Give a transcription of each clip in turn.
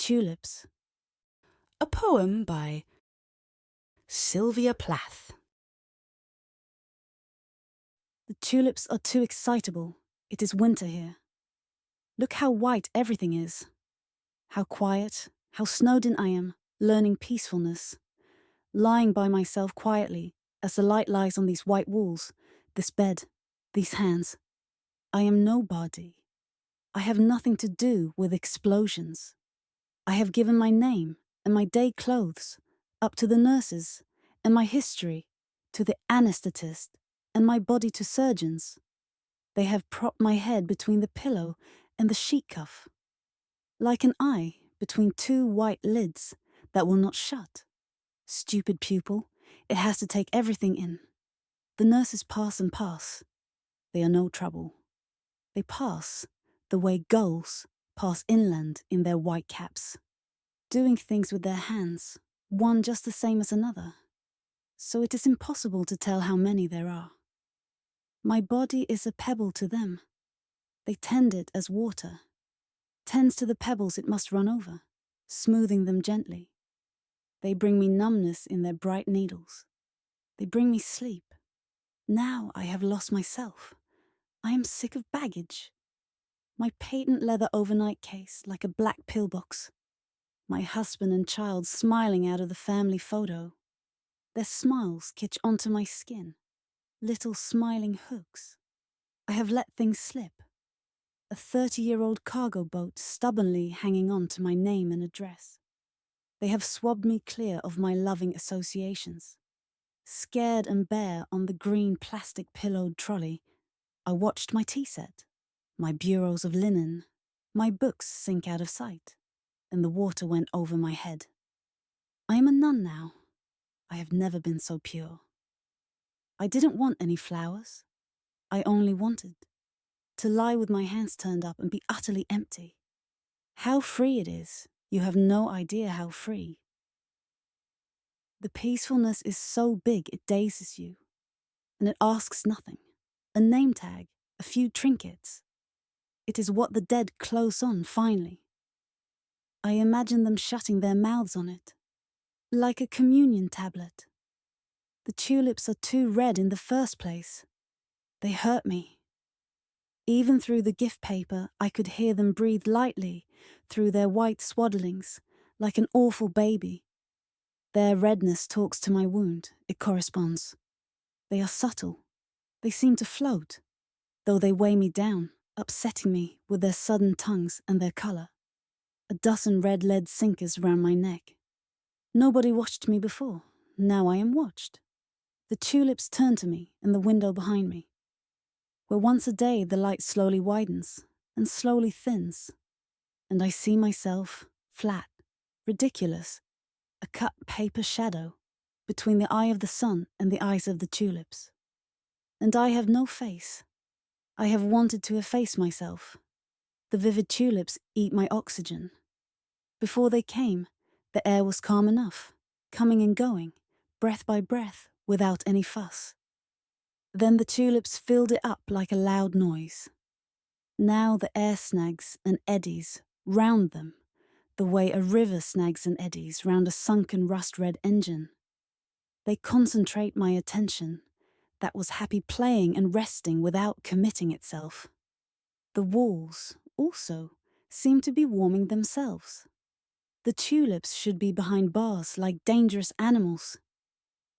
Tulips. A poem by Sylvia Plath. The tulips are too excitable. It is winter here. Look how white everything is. How quiet, how snowed in I am, learning peacefulness. Lying by myself quietly as the light lies on these white walls, this bed, these hands. I am nobody. I have nothing to do with explosions. I have given my name and my day clothes up to the nurses, and my history to the anesthetist, and my body to surgeons. They have propped my head between the pillow and the sheet cuff, like an eye between two white lids that will not shut. Stupid pupil, it has to take everything in. The nurses pass and pass. They are no trouble. They pass the way gulls pass inland in their white caps, doing things with their hands, one just the same as another. So it is impossible to tell how many there are. My body is a pebble to them. They tend it as water tends to the pebbles it must run over, smoothing them gently. They bring me numbness in their bright needles. They bring me sleep. Now I have lost myself. I am sick of baggage. My patent leather overnight case like a black pillbox. My husband and child smiling out of the family photo. Their smiles catch onto my skin, little smiling hooks. I have let things slip. A 30-year-old cargo boat stubbornly hanging on to my name and address. They have swabbed me clear of my loving associations. Scared and bare on the green plastic pillowed trolley, I watched my tea set, my bureaus of linen, my books sink out of sight, and the water went over my head. I am a nun now. I have never been so pure. I didn't want any flowers. I only wanted to lie with my hands turned up and be utterly empty. How free it is. You have no idea how free. The peacefulness is so big it dazes you, and it asks nothing. A name tag, a few trinkets. It is what the dead close on finally. I imagine them shutting their mouths on it, like a communion tablet. The tulips are too red in the first place. They hurt me. Even through the gift paper, I could hear them breathe lightly through their white swaddlings, like an awful baby. Their redness talks to my wound, it corresponds. They are subtle. They seem to float, though they weigh me down, upsetting me with their sudden tongues and their colour. A dozen red lead sinkers round my neck. Nobody watched me before. Now I am watched. The tulips turn to me and the window behind me, where once a day the light slowly widens and slowly thins, and I see myself, flat, ridiculous, a cut paper shadow between the eye of the sun and the eyes of the tulips. And I have no face. I have wanted to efface myself. The vivid tulips eat my oxygen. Before they came, the air was calm enough, coming and going, breath by breath, without any fuss. Then the tulips filled it up like a loud noise. Now the air snags and eddies round them, the way a river snags and eddies round a sunken rust-red engine. They concentrate my attention, that was happy playing and resting without committing itself. The walls, also, seem to be warming themselves. The tulips should be behind bars like dangerous animals.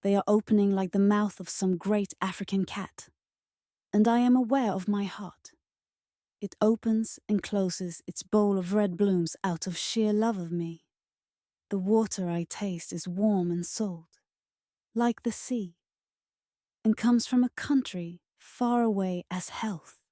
They are opening like the mouth of some great African cat. And I am aware of my heart. It opens and closes its bowl of red blooms out of sheer love of me. The water I taste is warm and salt, like the sea, and comes from a country far away as health.